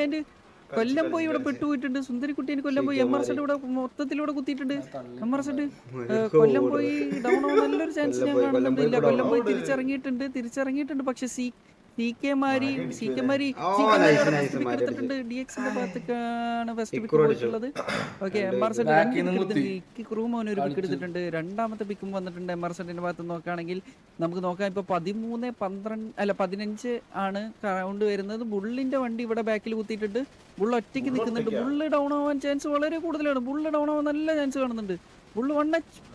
And കൊല്ലം പോയി ഇവിടെ പെട്ടുപോയിട്ടുണ്ട്. സുന്ദരിക്കുട്ടീന് കൊല്ലം പോയി. MRZ ഇവിടെ മൊത്തത്തിലൂടെ കുത്തിയിട്ടുണ്ട്. MRZ കൊല്ലം പോയി ഡൗൺ ആവാൻ നല്ലൊരു ചാൻസ് ഞാൻ കാണുന്നുണ്ട്. ഇല്ല, കൊല്ലം പോയി തിരിച്ചിറങ്ങിയിട്ടുണ്ട്. പക്ഷെ സി കെ മാരി എടുത്തിട്ടുണ്ട്. DXന്റെ ഭാഗത്തേക്കാണ് ഫസ്റ്റ് പിക്ക് പോയിട്ടുള്ളത്. ഓക്കെ, MRZ ക്രൂമോന് ഒരു പിക്ക് എടുത്തിട്ടുണ്ട്. രണ്ടാമത്തെ പിക്കും വന്നിട്ടുണ്ട് MRZന്റെ ഭാഗത്ത് നോക്കുകയാണെങ്കിൽ. നമുക്ക് നോക്കാം, ഇപ്പൊ 15 ആണ് റൗണ്ട് വരുന്നത്. ബുള്ളിന്റെ വണ്ടി ഇവിടെ ബാക്കിൽ കുത്തിയിട്ടുണ്ട്. ബുള്ള് ഒറ്റയ്ക്ക് നിൽക്കുന്നുണ്ട്. ബുള്ള് ഡൗൺ ആവാൻ ചാൻസ് വളരെ കൂടുതലാണ്. ബുള്ള് ഡൗൺ ആവാൻ നല്ല ചാൻസ് കാണുന്നുണ്ട്. ബുള്ള് 1 HP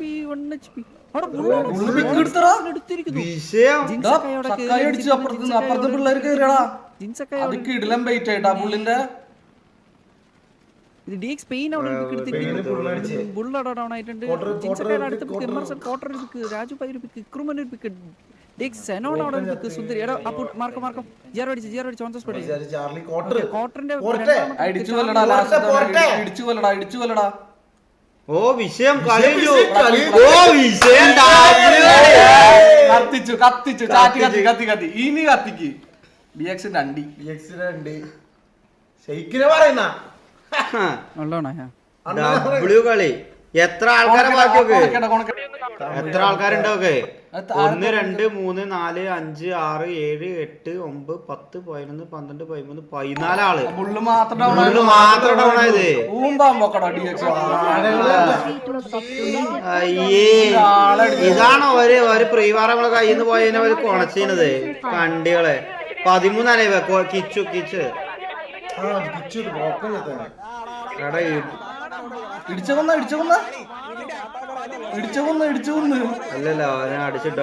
രാജു പൈ ഒരു പിക്ക്, ഇക്രുമൻ ഒരു പിക്ക്, സെനോൺ അവിടെ ഒരു പിക്ക്, സുന്ദരി മാർക്കം ജിയർ അടിച്ച് ഓൺ ദ സ്പോട്ട്. കോട്ടറിന്റെ ഓ വിഷയം കളിച്ചു. കത്തിച്ചു കത്തി ഇനി കത്തിക്ക്. DXന്റെ അണ്ടി പറയുന്ന കളി. എത്ര ആൾക്കാരെ ബാക്കിയൊക്കെ എത്ര ആൾക്കാരുണ്ടോക്കെ? 1 2 3 4 5 6 7 8 9 10 11 12 13 14 ആള്. ബുള്ള് മാത്രം ഡൗൺ ആയത്. അയ്യേ, ഇതാണോ ഒരു പ്രീവാർ നമ്മളെ കയ്യിൽ നിന്ന് പോയതിനെ അവര് കൊണച്ചത് കണ്ടികളെ. 13 അല്ലേ കിച്ചു എടാ അല്ലല്ല, അവനെ അടിച്ചിട്ട്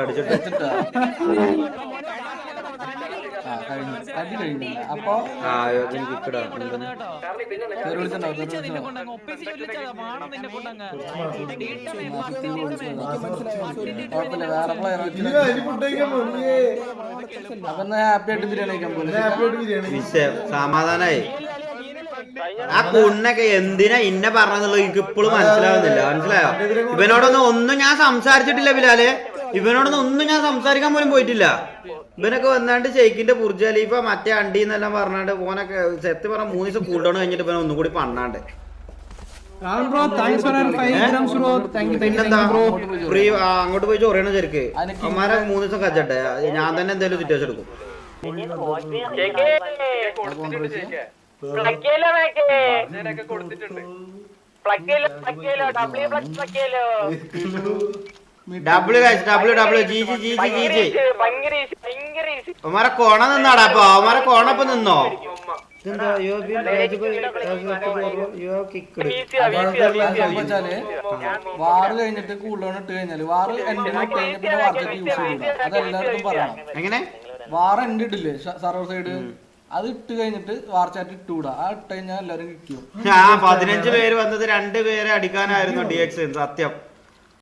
അപ്പൊ സമാധാനായി. ആ കുണ്ണൊക്കെ എന്തിനാ ഇന്നെ പറഞ്ഞെന്നുള്ളത് എനിക്ക് ഇപ്പോഴും മനസ്സിലായോ? ഇവനോടൊന്നും ഞാൻ സംസാരിച്ചിട്ടില്ല ബിലാലെ. ഇവനോടൊന്നും ഞാൻ സംസാരിക്കാൻ പോലും പോയിട്ടില്ല. ഇവനൊക്കെ വന്നാണ്ട് ഷെയ്ഖിന്റെ ബുർജ് ഖലീഫ മറ്റേ അണ്ടി എന്നെല്ലാം പറഞ്ഞാണ്ട് ഓനൊക്കെ സെറ്റ് പറഞ്ഞ 3 ദിവസം കൂൾ ഡൗൺ കഴിഞ്ഞിട്ട് ഇവനെ ഒന്നും കൂടി പണ്ണാണ്ട്. പിന്നെന്താ അങ്ങോട്ട് പോയി ചൊറിയണ ശരിക്ക്. അമ്മാരെ 3 ദിവസം കച്ചട്ടെ, ഞാൻ തന്നെ എന്തായാലും സിറ്റുവേഷൻ എടുക്കും. അവന്മാരെ കോണ നിന്നാടാ. അപ്പൊ അവന്മാരെ കോണപ്പൊ നിന്നോ? വാറ് കഴിഞ്ഞിട്ട് കൂളോൺ ഇട്ട് കഴിഞ്ഞാല് വാറ് എന്റെ അതെല്ലാവർക്കും പറയണം. എങ്ങനെ വാറ് എന്റെ ഇട്ടില്ലേ സർവർ സൈഡ്, അത് ഇട്ട് കഴിഞ്ഞിട്ട് വാർച്ചാറ്റ് ഇട്ടുകൂടാ. ആ ഇട്ട് കഴിഞ്ഞാൽ എല്ലാരും കിട്ടും. 15 പേര് വന്നത് 2 പേരെ അടിക്കാനായിരുന്നു DX. സത്യം.